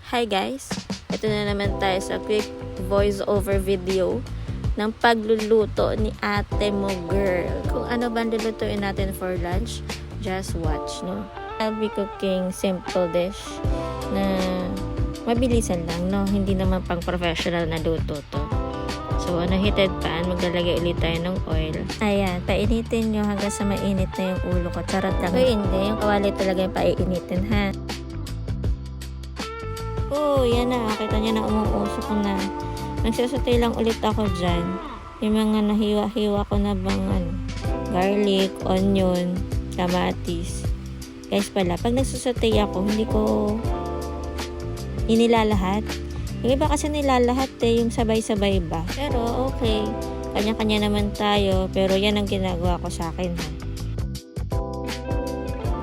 Hi guys! Ito na naman tayo sa quick voice-over video ng pagluluto ni ate mo girl. Kung ano ba lulutuin natin for lunch, just watch, no? I'll be cooking simple dish na mabilisan lang, no? Hindi naman pang professional na luto to. So, heated pan, maglalagay ulit tayo ng oil. Ayan, painitin nyo hanggang sa mainit na yung ulo ko. Charot lang. So, hindi. Yung kawali talaga yung painitin, ha? Oh, yan na. Kita nyo na umuusok na. Nagsasatay lang ulit ako dyan. Yung mga nahiwa-hiwa ko na bang garlic, onion, kamatis. Guys pala, pag nagsasatay ako, hindi ko inilalahat. Yung iba kasi nilalahat yung sabay-sabay ba. Pero okay, kanya-kanya naman tayo. Pero yan ang ginagawa ko sa akin, ha.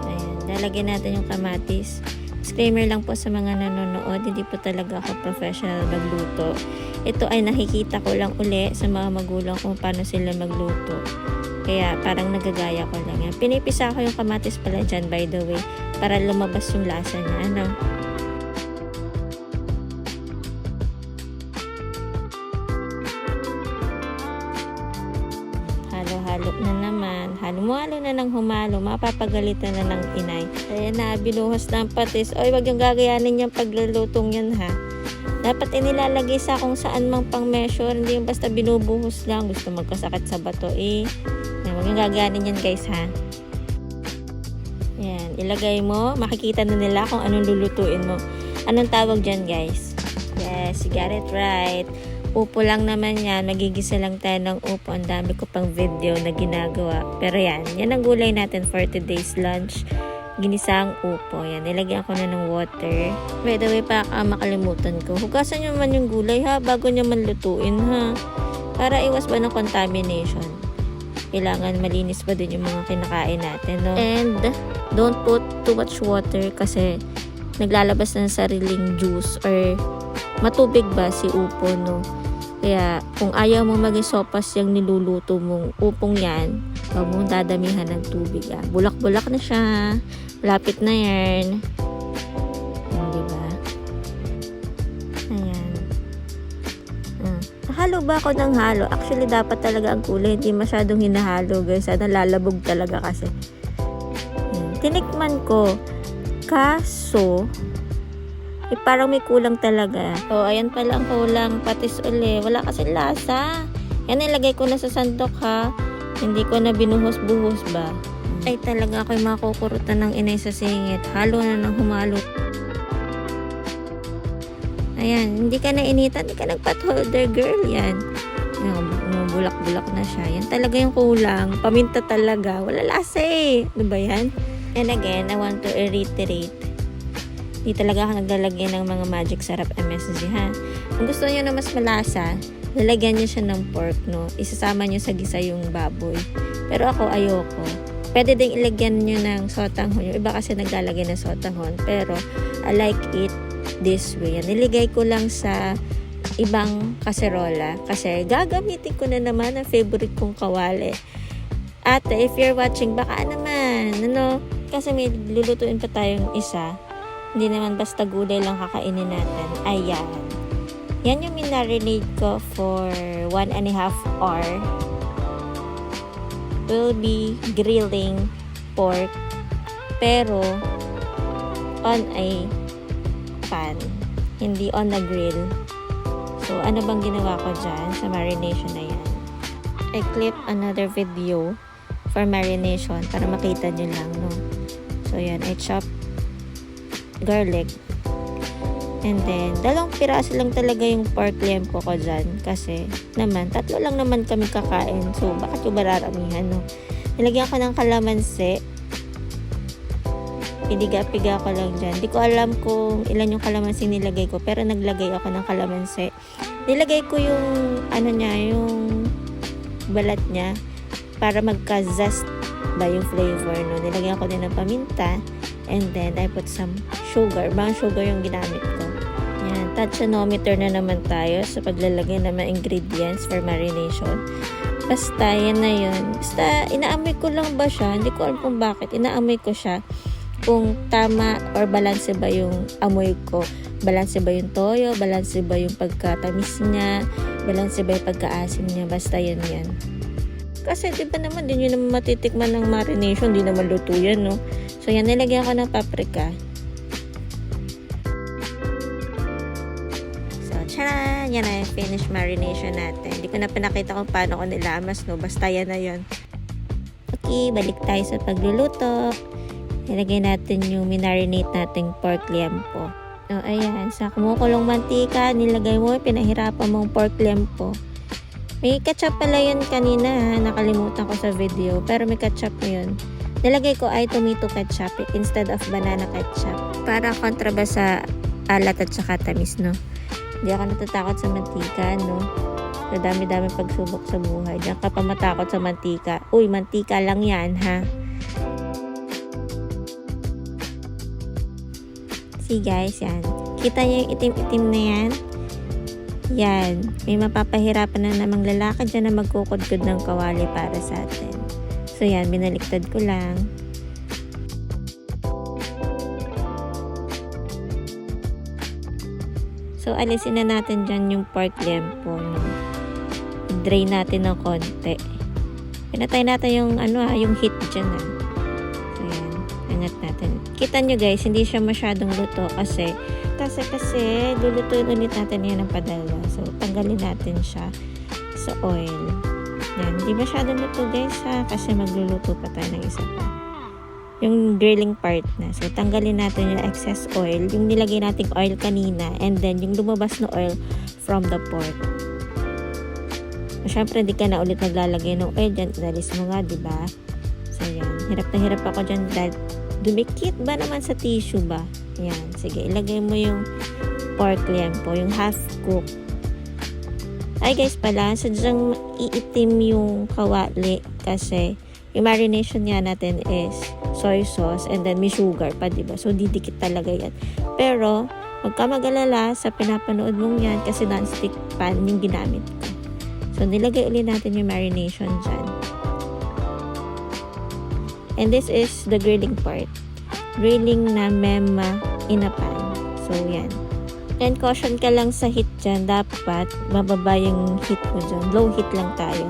Ayan, lalagyan natin yung kamatis. Disclaimer lang po sa mga nanonood, hindi po talaga ako professional magluto. Ito ay nakikita ko lang uli sa mga magulang kung paano sila magluto. Kaya parang nagagaya ko lang yan. Pinipisa ko yung kamatis pala dyan, by the way, para lumabas yung lasa niya, ano. Halo-halo na naman. Halo na ng humalo. Mapapagalitan na ng inay. Ayan na, binuhos ng patis. Oy, wag yung gagayanin yung paglulutong yan, ha. Dapat inilalagay sa kung saan mang pang measure. Hindi yung basta binubuhos lang. Gusto magkasakit sa bato, eh. Ayan, wag yung gagayanin yan, guys, ha. Ayan, ilagay mo. Makikita na nila kung anong lulutuin mo. Anong tawag dyan, guys? Yes, you got it right. Upo lang naman yan. Magigisa lang tayo ng upo. Ang dami ko pang video na ginagawa. Pero yan ang gulay natin for today's lunch. Ginisang upo. Yan, nilagyan ko na ng water. By the way, makalimutan ko. Hugasan nyo man yung gulay, ha, bago nyo man lutuin, ha. Para iwas ba ng contamination. Kailangan malinis ba din yung mga kinakain natin, no? And don't put too much water kasi naglalabas ng sariling juice or matubig ba si upo, no? Kaya, kung ayaw mo maging sopas yung niluluto mong upong yan, huwag mong dadamihan ng tubig, ah. Bulak-bulak na siya. Malapit na yan. Diba? Ayan. Halo ba ako ng halo? Actually, dapat talaga ang kulay. Hindi masyadong hinahalo, guys. Nalalabog talaga kasi. Ayan. Tinikman ko. Kaso, parang may kulang talaga. So, ayan pala ang kulang. Patis uli. Wala kasi lasa. Yan, nilagay ko na sa sandok, ha. Hindi ko na binuhos-buhos ba. Ay, talaga ako'y makukurutan ng inay sa singit. Halo na ng humalo. Ayan, hindi ka na initan. Hindi ka nagpatholder, girl. Yan. Bulak-bulak na siya. Yan talaga yung kulang. Paminta talaga. Wala lasa, eh. Ano ba yan? And again, I want to reiterate. Hindi talaga ako naglalagay ng mga magic sarap MSG, ha. Kung gusto niyo na mas malasa, lalagyan niyo siya ng pork, no. Isasama niyo sa gisa yung baboy. Pero ako ayoko. Pwede ding ilagyan niyo ng sotanghon. Yung iba kasi naglalagay ng sotanghon. Pero I like it this way. Niligay ko lang sa ibang kaserola. Kasi gagamitin ko na naman ang favorite kong kawali. Ate, if you're watching, baka naman, ano. Kasi may lulutuin pa tayong isa. Hindi naman basta gulay lang kakainin natin. Ayan. Yan yung minarinate ko for 1.5 hour. Will be grilling pork. Pero, on a pan. Hindi on a grill. So, ano bang ginawa ko dyan sa marination na yan? I clip another video for marination para makita nyo lang, no? So, yan. I chop garlic. And then, 2 piraso lang talaga yung pork lempo ko dyan. Kasi, naman, 3 lang naman kami kakain. So, bakit yung bararamihan, no? Nilagyan ko ng kalamansi. Pidiga-piga ko lang dyan. Di ko alam kung ilan yung kalamansi nilagay ko. Pero naglagay ako ng kalamansi. Nilagay ko yung, yung balat niya. Para magka-zest ba yung flavor, no? Nilagyan ko din ng paminta. And then, I put some sugar. Brown sugar yung ginamit ko. Yan. Tachonometer na naman tayo sa paglalagay ng mga ingredients for marination. Basta, yan na yun. Basta, inaamoy ko lang ba siya? Hindi ko alam kung bakit. Inaamoy ko siya. kung tama or balanse ba yung amoy ko. Balanse ba yung toyo, balanse ba yung pagkatamis niya, balanse ba yung pagkaasim niya, basta yan. Kasi di ba naman, din yun naman matitikman ng marination, di naman luto yan, no? So yan, nilagyan ko ng paprika. So, tcharan! Yan na yung finished marination natin. Hindi ko na pinakita kung paano ko nilamas, no? Basta yan na yun. Okay, balik tayo sa pagluluto. Ilagay natin yung minarinate nating pork liempo. O, ayan. Sa kumukulong mantika, nilagay mo, pinahirapan mong pork liempo. May ketchup pala yun kanina, ha? Nakalimutan ko sa video. Pero may ketchup yun. Nilagay ko ay tomato ketchup instead of banana ketchup. Para kontra ba sa alat at saka tamis, no? Hindi ako natatakot sa mantika, no? Sa dami-dami pagsubok sa buhay. Diyan ka pa matakot sa mantika. Uy, mantika lang yan, ha? See guys, yan. Kita niyo yung itim-itim na yan? Yan. May mapapahirapan na namang lalaki dyan na magkukudkod ng kawali para sa atin. So yan, binaliktad ko lang. So alisin na natin dyan yung pork liempo. No? I-drain natin ng konti. Pinatay natin yung, yung heat dyan. So yan, angat natin. Kita nyo guys, hindi siya masyadong luto kasi lulutuin ulit natin yan ng padala. So, tanggalin natin siya sa oil. Yan, hindi masyadong luto guys ha, kasi magluluto pa tayo ng isa pa. Yung grilling part na. So, tanggalin natin yung excess oil, yung nilagay nating oil kanina, and then yung lumabas na oil from the pork. So, syempre, hindi ka na ulit naglalagay ng oil dyan. Inalis mo nga, diba? So, yan. Hirap na hirap ako dyan dahil dumikit ba naman sa tissue ba? Yan. Sige, ilagay mo yung pork liempo, yung half cook. Ay guys pala, sadyang iitim yung kawali kasi yung marination niya natin is soy sauce and then may sugar pa, diba? So, didikit talaga yan. Pero, huwag ka mag-alala sa pinapanood mong yan kasi non-stick pan yung ginamit ko. So, nilagay ulit natin yung marination dyan. And this is the grilling part. Grilling na mema in a pan. So, yan. And caution ka lang sa heat dyan. Dapat mababa yung heat mo dyan. Low heat lang tayo.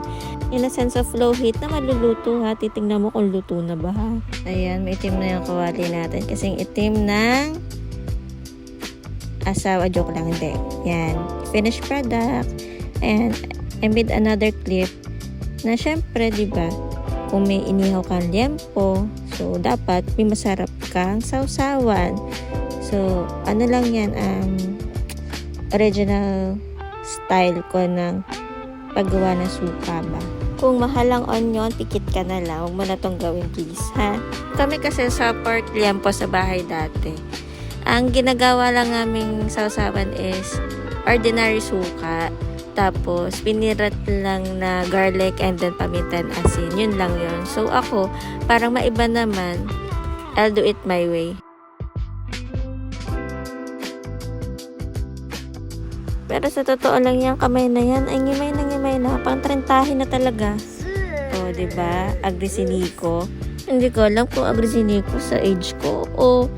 In a sense of low heat na maluluto ha. Titingnan mo kung luto na ba ha. Ayan, may itim na yung kawali natin. Kasing itim ng asawa. Joke lang, hindi. Yan. Finished product. And I made another clip na syempre, diba, kung may inihaw kang liempo, so dapat may masarap kang sausawan. So, ano lang yan, original style ko ng paggawa ng suka ba. Kung mahal ang onion, pikit ka na lang. Huwag mo na itong gawin, please, ha? Kami kasi sa pork liempo sa bahay dati, ang ginagawa lang naming sausawan is ordinary suka. Tapos, pinirat lang na garlic and then paminta and asin. Yun lang yun. So, ako, parang maiba naman, I'll do it my way. Pero sa totoo lang yung kamay na yan, ay ngimay na. Pang 30 na talaga. O, diba? Agresiniko. Hindi ko alam kung agresiniko sa age ko o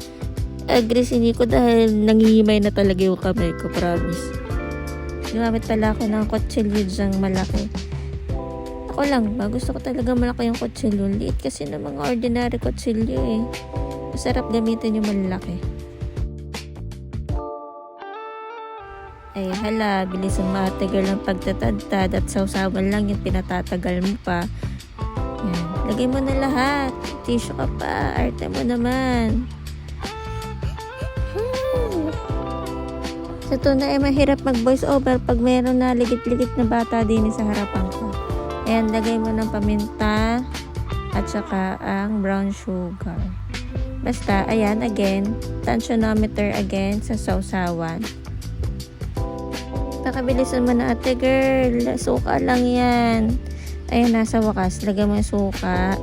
agresiniko dahil nangihimay na talaga yung kamay ko, promise. Gumamit pala ako ng kutsilyo dyang malaki. Ako lang ba? Gusto ko talaga malaki yung kutsilyo. Liit kasi ng mga ordinary kutsilyo eh. Masarap gamitin yung malaki. Ay hala, bilis ang matagal ng pagtatadtad at sausawan lang yung pinatatagal mo pa. Yan. Lagay mo na lahat. Tissue ka pa. Arte mo naman. Sa tuna ay mahirap mag voice over pag mayroon na ligit-ligit na bata din sa harapan ko. Ayan, lagay mo ng paminta at saka ang brown sugar. Basta, ayan, again, tensionometer again sa sausawan. Pakabilisan mo na ate girl, suka lang yan. Ayan, nasa wakas, lagay mo yung suka.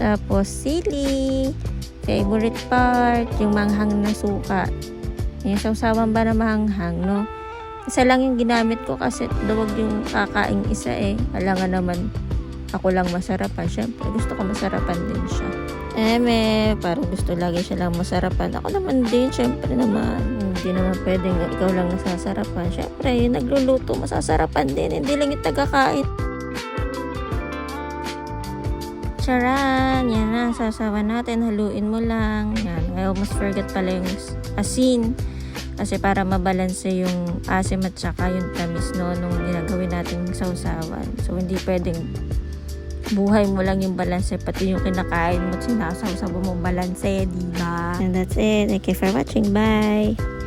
Tapos, sili. Favorite part, yung manghang na suka. Yung sausawan ba na mahanghang, no? Isa lang yung ginamit ko kasi duwag yung kakaing isa eh. Alangan naman, ako lang masarapan. Syempre, gusto ko masarapan din siya. Parang gusto lagi siya lang masarapan. Ako naman din, syempre naman. Hindi naman pwedeng ikaw lang nasasarapan. Syempre, yung nagluluto, masasarapan din. Hindi lang yung tagakain. Charan! Yan na, sasawa natin. Haluin mo lang. Yan. I almost forget pala yung asin. Kasi para mabalanse yung asim at saka yung tamis no, nung ginagawin natin sausawan. So, hindi pwedeng buhay mo lang yung balanse, pati yung kinakain mo, sinasawsaw mo balanse, diba? And that's it. Thank you for watching. Bye!